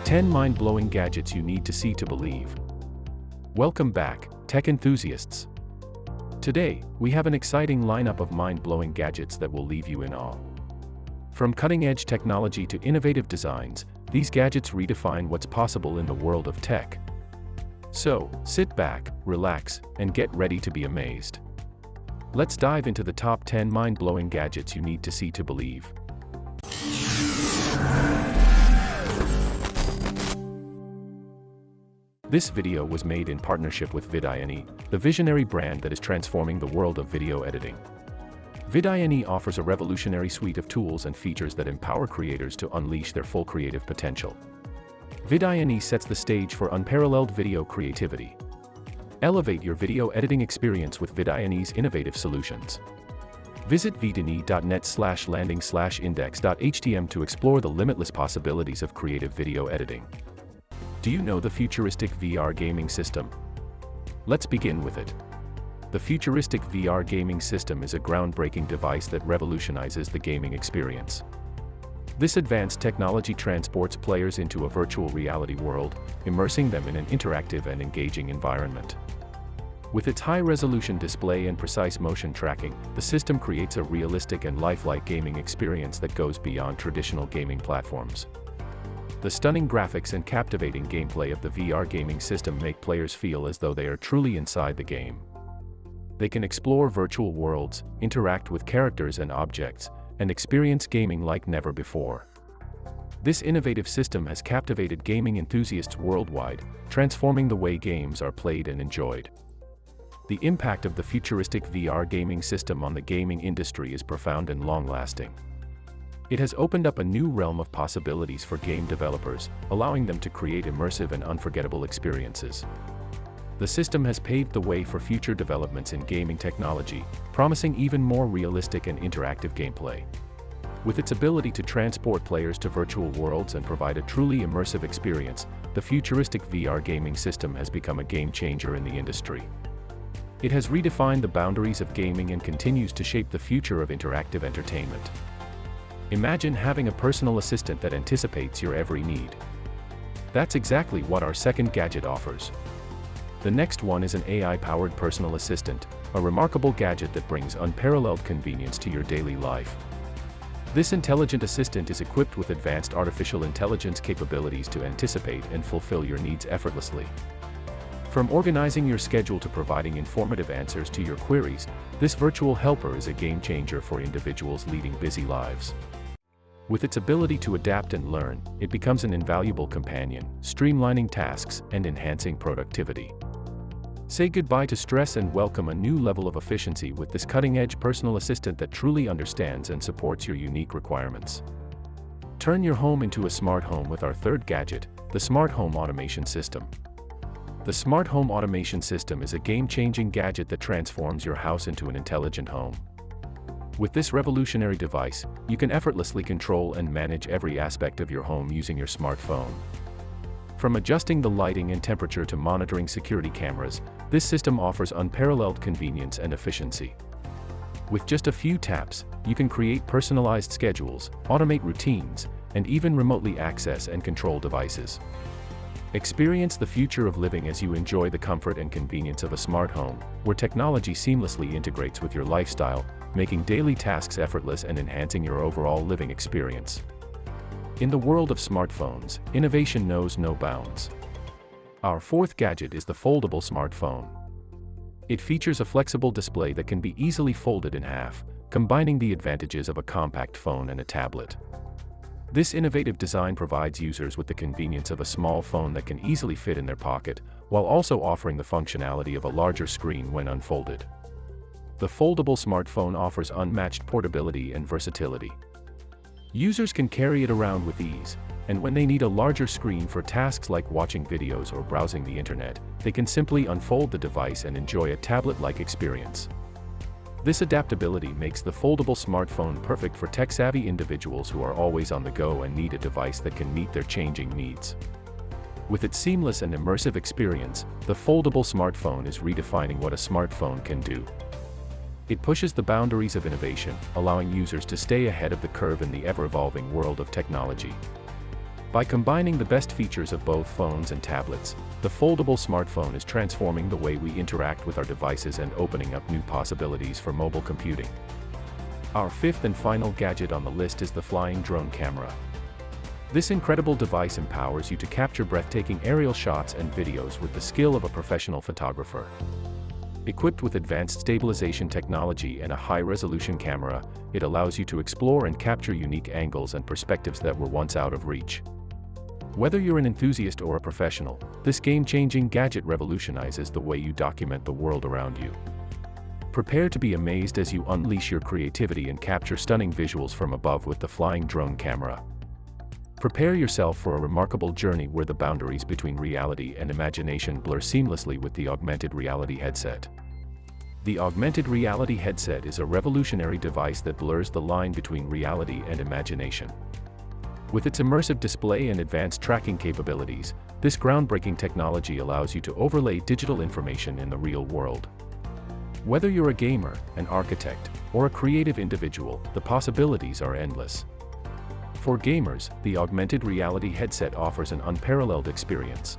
10 mind-blowing gadgets you need to see to believe. Welcome back, tech enthusiasts. Today, we have an exciting lineup of mind-blowing gadgets that will leave you in awe. From cutting-edge technology to innovative designs, these gadgets redefine what's possible in the world of tech. So, sit back, relax, and get ready to be amazed. Let's dive into the top 10 mind-blowing gadgets you need to see to believe. This video was made in partnership with vidINE, the visionary brand that is transforming the world of video editing. vidINE offers a revolutionary suite of tools and features that empower creators to unleash their full creative potential. vidINE sets the stage for unparalleled video creativity. Elevate your video editing experience with vidINE's innovative solutions. Visit vidINE.net/landing/index.htm to explore the limitless possibilities of creative video editing. Do you know the futuristic VR gaming system? Let's begin with it. The futuristic VR gaming system is a groundbreaking device that revolutionizes the gaming experience. This advanced technology transports players into a virtual reality world, immersing them in an interactive and engaging environment. With its high-resolution display and precise motion tracking, the system creates a realistic and lifelike gaming experience that goes beyond traditional gaming platforms. The stunning graphics and captivating gameplay of the VR gaming system make players feel as though they are truly inside the game. They can explore virtual worlds, interact with characters and objects, and experience gaming like never before. This innovative system has captivated gaming enthusiasts worldwide, transforming the way games are played and enjoyed. The impact of the futuristic VR gaming system on the gaming industry is profound and long-lasting. It has opened up a new realm of possibilities for game developers, allowing them to create immersive and unforgettable experiences. The system has paved the way for future developments in gaming technology, promising even more realistic and interactive gameplay. With its ability to transport players to virtual worlds and provide a truly immersive experience, the futuristic VR gaming system has become a game-changer in the industry. It has redefined the boundaries of gaming and continues to shape the future of interactive entertainment. Imagine having a personal assistant that anticipates your every need. That's exactly what our second gadget offers. The next one is an AI-powered personal assistant, a remarkable gadget that brings unparalleled convenience to your daily life. This intelligent assistant is equipped with advanced artificial intelligence capabilities to anticipate and fulfill your needs effortlessly. From organizing your schedule to providing informative answers to your queries, this virtual helper is a game-changer for individuals leading busy lives. With its ability to adapt and learn, it becomes an invaluable companion, streamlining tasks and enhancing productivity. Say goodbye to stress and welcome a new level of efficiency with this cutting-edge personal assistant that truly understands and supports your unique requirements. Turn your home into a smart home with our third gadget, the Smart Home Automation System. The Smart Home Automation System is a game-changing gadget that transforms your house into an intelligent home. With this revolutionary device, you can effortlessly control and manage every aspect of your home using your smartphone. From adjusting the lighting and temperature to monitoring security cameras, this system offers unparalleled convenience and efficiency. With just a few taps, you can create personalized schedules, automate routines, and even remotely access and control devices. Experience the future of living as you enjoy the comfort and convenience of a smart home, where technology seamlessly integrates with your lifestyle, making daily tasks effortless and enhancing your overall living experience. In the world of smartphones, innovation knows no bounds. Our fourth gadget is the foldable smartphone. It features a flexible display that can be easily folded in half, combining the advantages of a compact phone and a tablet. This innovative design provides users with the convenience of a small phone that can easily fit in their pocket, while also offering the functionality of a larger screen when unfolded. The foldable smartphone offers unmatched portability and versatility. Users can carry it around with ease, and when they need a larger screen for tasks like watching videos or browsing the internet, they can simply unfold the device and enjoy a tablet-like experience. This adaptability makes the foldable smartphone perfect for tech-savvy individuals who are always on the go and need a device that can meet their changing needs. With its seamless and immersive experience, the foldable smartphone is redefining what a smartphone can do. It pushes the boundaries of innovation, allowing users to stay ahead of the curve in the ever-evolving world of technology. By combining the best features of both phones and tablets, the foldable smartphone is transforming the way we interact with our devices and opening up new possibilities for mobile computing. Our fifth and final gadget on the list is the flying drone camera. This incredible device empowers you to capture breathtaking aerial shots and videos with the skill of a professional photographer. Equipped with advanced stabilization technology and a high-resolution camera, it allows you to explore and capture unique angles and perspectives that were once out of reach. Whether you're an enthusiast or a professional, this game-changing gadget revolutionizes the way you document the world around you. Prepare to be amazed as you unleash your creativity and capture stunning visuals from above with the flying drone camera. Prepare yourself for a remarkable journey where the boundaries between reality and imagination blur seamlessly with the augmented reality headset. The augmented reality headset is a revolutionary device that blurs the line between reality and imagination. With its immersive display and advanced tracking capabilities, this groundbreaking technology allows you to overlay digital information in the real world. Whether you're a gamer, an architect, or a creative individual, the possibilities are endless. For gamers, the augmented reality headset offers an unparalleled experience.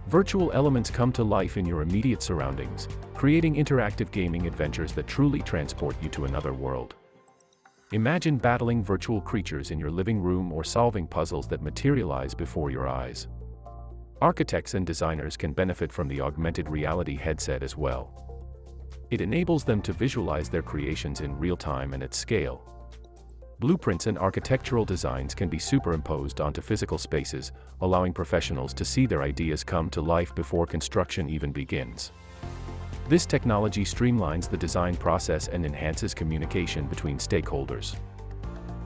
Virtual elements come to life in your immediate surroundings, creating interactive gaming adventures that truly transport you to another world. Imagine battling virtual creatures in your living room or solving puzzles that materialize before your eyes. Architects and designers can benefit from the augmented reality headset as well. It enables them to visualize their creations in real time and at scale. Blueprints and architectural designs can be superimposed onto physical spaces, allowing professionals to see their ideas come to life before construction even begins. This technology streamlines the design process and enhances communication between stakeholders.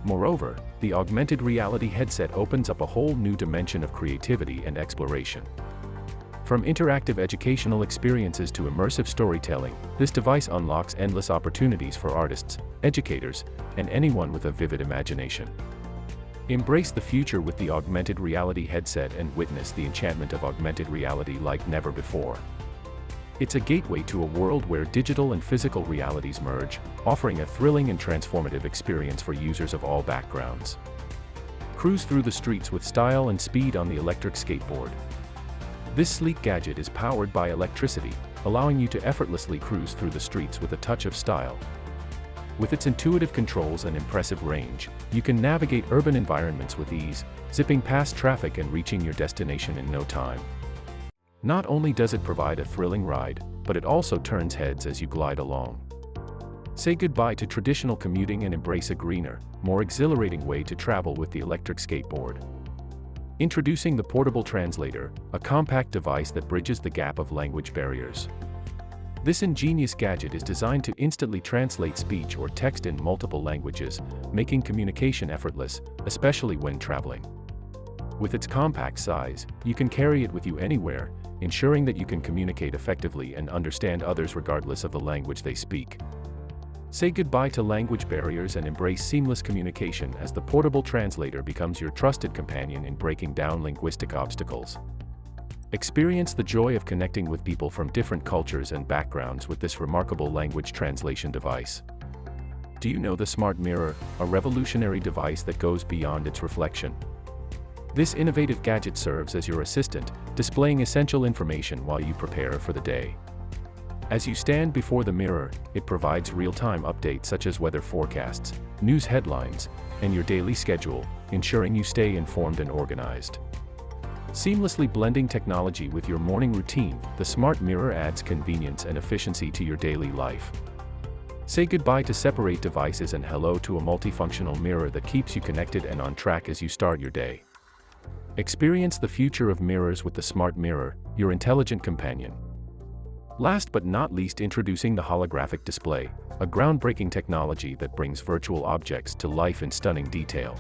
Moreover, the augmented reality headset opens up a whole new dimension of creativity and exploration. From interactive educational experiences to immersive storytelling, this device unlocks endless opportunities for artists, educators, and anyone with a vivid imagination. Embrace the future with the augmented reality headset and witness the enchantment of augmented reality like never before. It's a gateway to a world where digital and physical realities merge, offering a thrilling and transformative experience for users of all backgrounds. Cruise through the streets with style and speed on the electric skateboard. This sleek gadget is powered by electricity, allowing you to effortlessly cruise through the streets with a touch of style. With its intuitive controls and impressive range, you can navigate urban environments with ease, zipping past traffic and reaching your destination in no time. Not only does it provide a thrilling ride, but it also turns heads as you glide along. Say goodbye to traditional commuting and embrace a greener, more exhilarating way to travel with the electric skateboard. Introducing the portable translator, a compact device that bridges the gap of language barriers. This ingenious gadget is designed to instantly translate speech or text in multiple languages, making communication effortless, especially when traveling. With its compact size, you can carry it with you anywhere, ensuring that you can communicate effectively and understand others regardless of the language they speak. Say goodbye to language barriers and embrace seamless communication as the portable translator becomes your trusted companion in breaking down linguistic obstacles. Experience the joy of connecting with people from different cultures and backgrounds with this remarkable language translation device. Do you know the Smart Mirror, a revolutionary device that goes beyond its reflection? This innovative gadget serves as your assistant, displaying essential information while you prepare for the day. As you stand before the mirror, it provides real-time updates such as weather forecasts, news headlines, and your daily schedule, ensuring you stay informed and organized. Seamlessly blending technology with your morning routine, the Smart Mirror adds convenience and efficiency to your daily life. Say goodbye to separate devices and hello to a multifunctional mirror that keeps you connected and on track as you start your day. Experience the future of mirrors with the Smart Mirror, your intelligent companion. Last but not least, introducing the holographic display, a groundbreaking technology that brings virtual objects to life in stunning detail.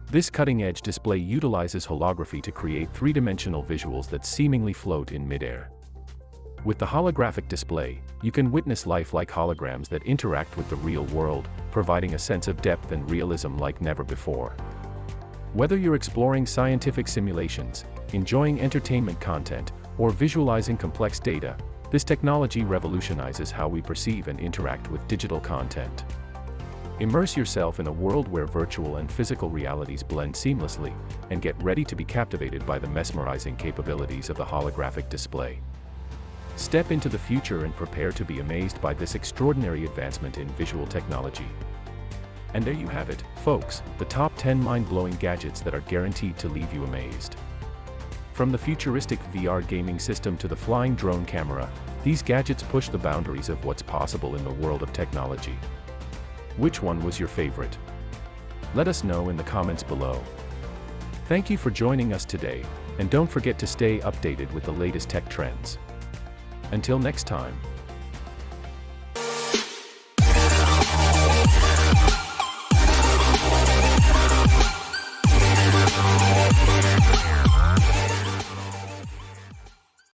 This cutting-edge display utilizes holography to create three-dimensional visuals that seemingly float in midair. With the holographic display, you can witness lifelike holograms that interact with the real world, providing a sense of depth and realism like never before. Whether you're exploring scientific simulations, enjoying entertainment content, or visualizing complex data, this technology revolutionizes how we perceive and interact with digital content. Immerse yourself in a world where virtual and physical realities blend seamlessly, and get ready to be captivated by the mesmerizing capabilities of the holographic display. Step into the future and prepare to be amazed by this extraordinary advancement in visual technology. And there you have it, folks, the top 10 mind-blowing gadgets that are guaranteed to leave you amazed. From the futuristic VR gaming system to the flying drone camera, these gadgets push the boundaries of what's possible in the world of technology. Which one was your favorite? Let us know in the comments below. Thank you for joining us today, and don't forget to stay updated with the latest tech trends. Until next time.